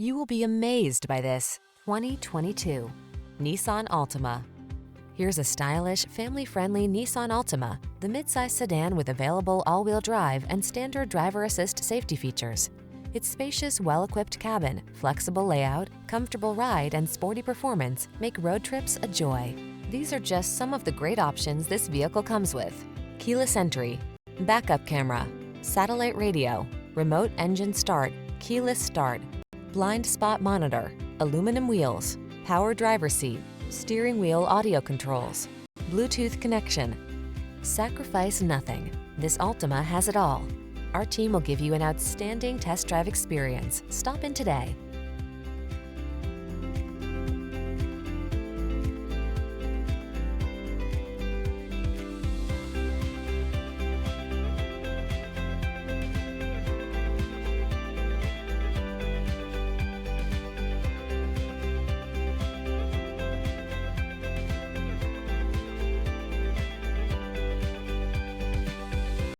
You will be amazed by this 2022 Nissan Altima. Here's a stylish, family-friendly Nissan Altima, the midsize sedan with available all-wheel drive and standard driver assist safety features. Its spacious, well-equipped cabin, flexible layout, comfortable ride, and sporty performance make road trips a joy. These are just some of the great options this vehicle comes with: keyless entry, backup camera, satellite radio, remote engine start, keyless start, blind spot monitor, aluminum wheels, power driver seat, steering wheel audio controls, Bluetooth connection. Sacrifice nothing. This Altima has it all. Our team will give you an outstanding test drive experience. Stop in today.